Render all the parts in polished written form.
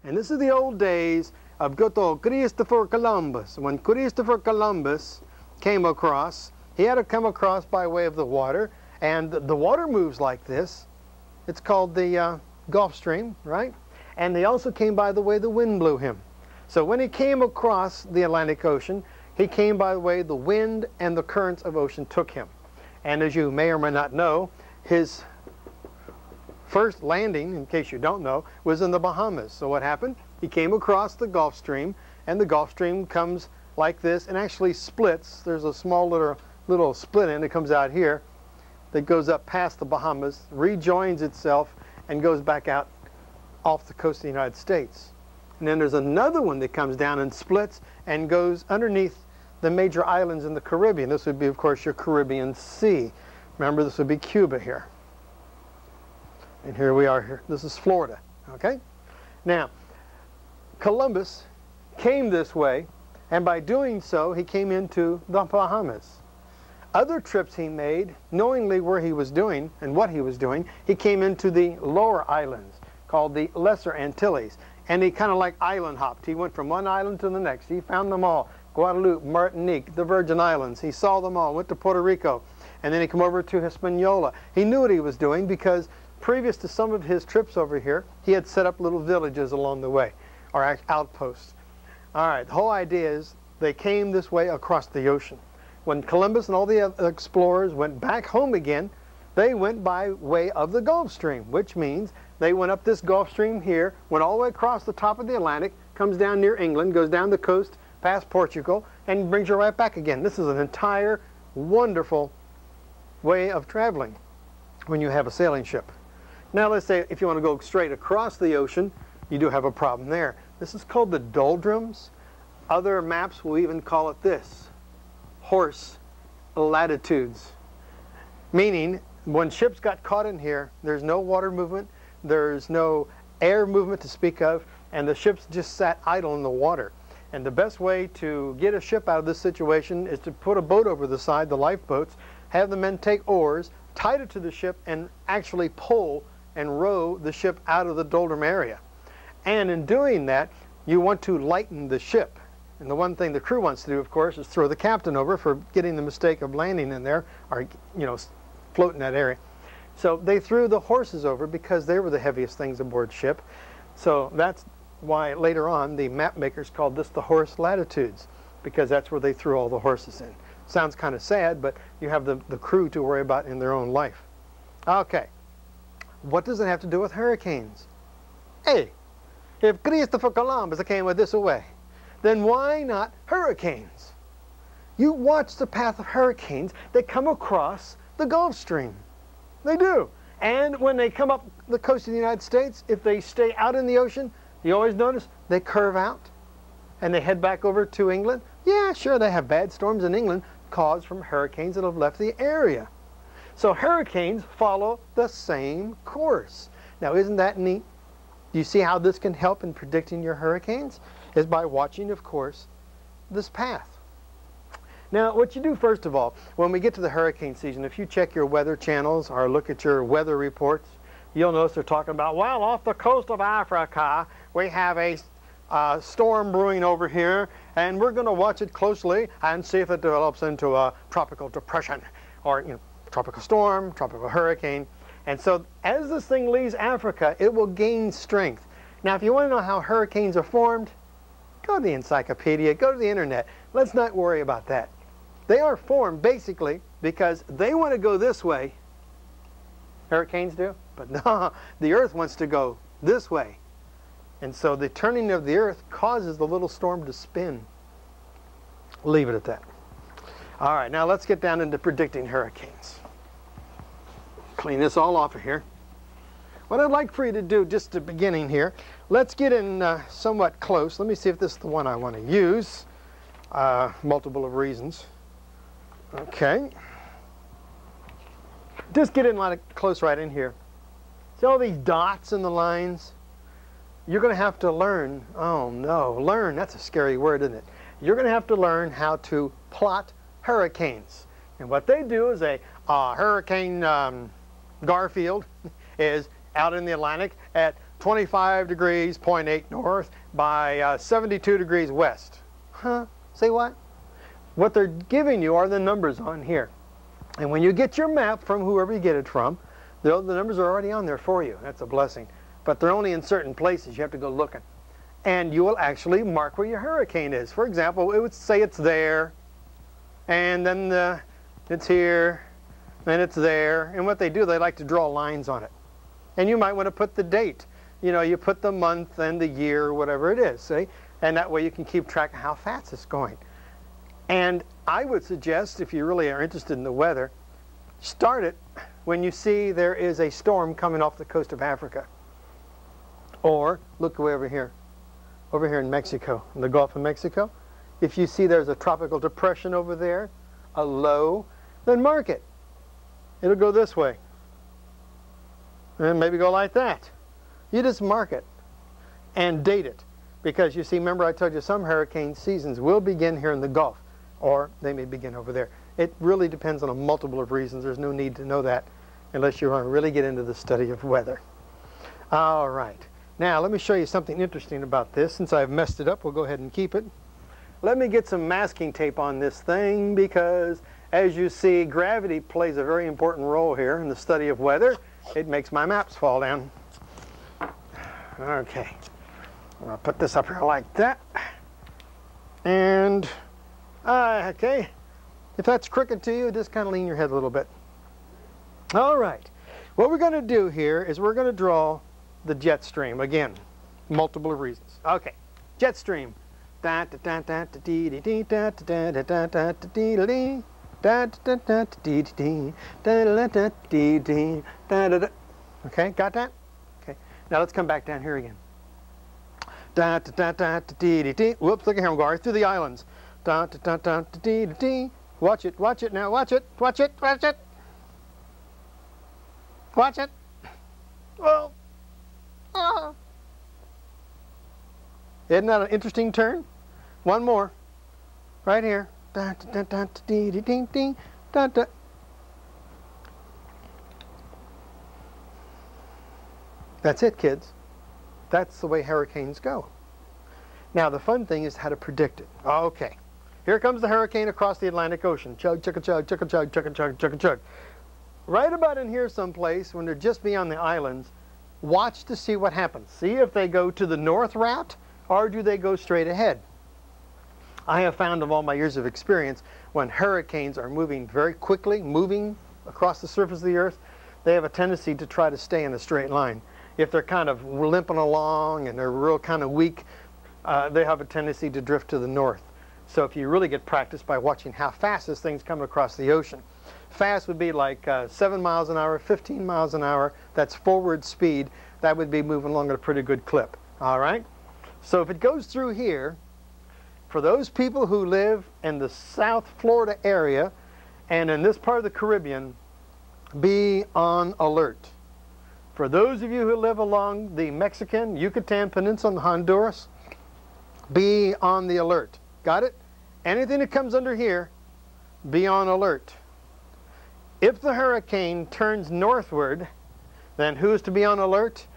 And this is the old days of good old Christopher Columbus. When Christopher Columbus came across, he had to come across by way of the water, and the water moves like this. It's called the Gulf Stream, right? And they also came by the way the wind blew him. So when he came across the Atlantic Ocean, he came by the way the wind and the currents of ocean took him. And as you may or may not know, his first landing, in case you don't know, was in the Bahamas. So what happened? He came across the Gulf Stream, and the Gulf Stream comes like this and actually splits. There's a small little split end that comes out here that goes up past the Bahamas, rejoins itself, and goes back out off the coast of the United States. And then there's another one that comes down and splits and goes underneath the major islands in the Caribbean. This would be, of course, your Caribbean Sea. Remember, this would be Cuba here. And here we are here. This is Florida, okay? Now, Columbus came this way, and by doing so, he came into the Bahamas. Other trips he made, knowingly where he was doing and what he was doing, he came into the lower islands called the Lesser Antilles. And he kind of like island hopped. He went from one island to the next. He found them all. Guadeloupe, Martinique, the Virgin Islands. He saw them all, went to Puerto Rico. And then he came over to Hispaniola. He knew what he was doing because previous to some of his trips over here, he had set up little villages along the way, or outposts. All right, the whole idea is they came this way across the ocean. When Columbus and all the other explorers went back home again, they went by way of the Gulf Stream, which means they went up this Gulf Stream here, went all the way across the top of the Atlantic, comes down near England, goes down the coast, past Portugal, and brings you right back again. This is an entire wonderful way of traveling when you have a sailing ship. Now let's say if you want to go straight across the ocean, you do have a problem there. This is called the doldrums. Other maps will even call it this, horse latitudes. Meaning, when ships got caught in here, there's no water movement, there's no air movement to speak of, and the ships just sat idle in the water. And the best way to get a ship out of this situation is to put a boat over the side, the lifeboats, have the men take oars, tie it to the ship, and actually pull and row the ship out of the doldrum area. And in doing that, you want to lighten the ship. And the one thing the crew wants to do, of course, is throw the captain over for getting the mistake of landing in there, or, you know, floating that area. So they threw the horses over because they were the heaviest things aboard ship. So that's why later on the map makers called this the horse latitudes, because that's where they threw all the horses in. Sounds kind of sad, but you have the crew to worry about in their own life. Okay, what does it have to do with hurricanes? Hey, if Christopher Columbus came with this way, then why not hurricanes? You watch the path of hurricanes, they come across the Gulf Stream. They do. And when they come up the coast of the United States, if they stay out in the ocean, you always notice they curve out and they head back over to England. Yeah, sure, they have bad storms in England caused from hurricanes that have left the area. So hurricanes follow the same course. Now, isn't that neat? Do you see how this can help in predicting your hurricanes? Is by watching, of course, this path. Now, what you do first of all, when we get to the hurricane season, if you check your weather channels or look at your weather reports, you'll notice they're talking about, well, off the coast of Africa, we have a storm brewing over here, and we're going to watch it closely and see if it develops into a tropical depression or, you know, tropical storm, tropical hurricane. And so as this thing leaves Africa, it will gain strength. Now, if you want to know how hurricanes are formed, go to the encyclopedia, go to the internet. Let's not worry about that. They are formed basically because they want to go this way. Hurricanes do, but no, the earth wants to go this way. And so the turning of the earth causes the little storm to spin. Leave it at that. All right, now let's get down into predicting hurricanes. Clean this all off of here. What I'd like for you to do, just the beginning here, let's get in somewhat close. Let me see if this is the one I want to use. Multiple of reasons. Okay. Just get in a lot close right in here. See all these dots in the lines? You're going to have to learn, oh no, learn, that's a scary word, isn't it? You're going to have to learn how to plot hurricanes. And what they do is Hurricane Garfield is out in the Atlantic at 25 degrees, 0.8 north by 72 degrees west. Huh? Say what? What they're giving you are the numbers on here. And when you get your map from whoever you get it from, the numbers are already on there for you. That's a blessing. But they're only in certain places. You have to go looking. And you will actually mark where your hurricane is. For example, it would say it's there, and then it's here, and it's there. And what they do, they like to draw lines on it. And you might want to put the date. You know, you put the month and the year, whatever it is, see? And that way you can keep track of how fast it's going. And I would suggest, if you really are interested in the weather, start it when you see there is a storm coming off the coast of Africa. Or look way over here in Mexico, in the Gulf of Mexico. If you see there's a tropical depression over there, a low, then mark it. It'll go this way. And maybe go like that. You just mark it and date it. Because you see, remember I told you some hurricane seasons will begin here in the Gulf, or they may begin over there. It really depends on a multiple of reasons. There's no need to know that unless you want to really get into the study of weather. All right. Now, let me show you something interesting about this. Since I've messed it up, we'll go ahead and keep it. Let me get some masking tape on this thing because, as you see, gravity plays a very important role here in the study of weather. It makes my maps fall down. Okay. I'll put this up here like that. And, okay. If that's crooked to you, just kind of lean your head a little bit. All right. What we're going to do here is we're going to draw the jet stream. Again, multiple reasons. Okay. Jet stream. Okay, got that? Okay. Now let's come back down here again. Whoops, look at here, I'm going through the islands. Watch it now, watch it. Watch it. Well, isn't that an interesting turn? One more, right here. That's it, kids. That's the way hurricanes go. Now, the fun thing is how to predict it. Okay, here comes the hurricane across the Atlantic Ocean. Chug, chug, chug, chug, chug, chug, chug, chug, chug. Right about in here someplace, when they're just beyond the islands, watch to see what happens. See if they go to the north route, or do they go straight ahead? I have found of all my years of experience, when hurricanes are moving very quickly, moving across the surface of the earth, they have a tendency to try to stay in a straight line. If they're kind of limping along and they're real kind of weak, they have a tendency to drift to the north. So if you really get practice by watching how fast this thing's coming across the ocean. Fast would be like 7 miles an hour, 15 miles an hour. That's forward speed. That would be moving along at a pretty good clip. All right? So if it goes through here, for those people who live in the South Florida area and in this part of the Caribbean, be on alert. For those of you who live along the Mexican, Yucatan Peninsula and Honduras, be on the alert. Got it? Anything that comes under here, be on alert. If the hurricane turns northward, then who's to be on alert?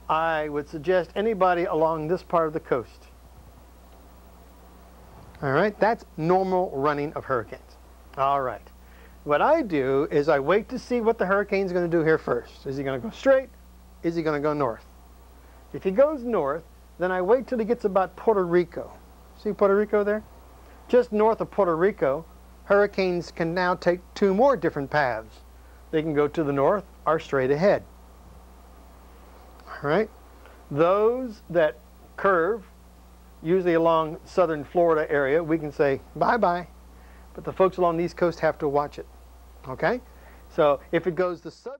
I would suggest anybody along this part of the coast. All right, that's normal running of hurricanes. All right. What I do is I wait to see what the hurricane's going to do here first. Is he going to go straight? Is he going to go north? If he goes north, then I wait till he gets about Puerto Rico. See Puerto Rico there? Just north of Puerto Rico, hurricanes can now take two more different paths. They can go to the north or straight ahead. All right? Those that curve, usually along southern Florida area, we can say bye-bye. But the folks along the East Coast have to watch it. Okay? So if it goes the southern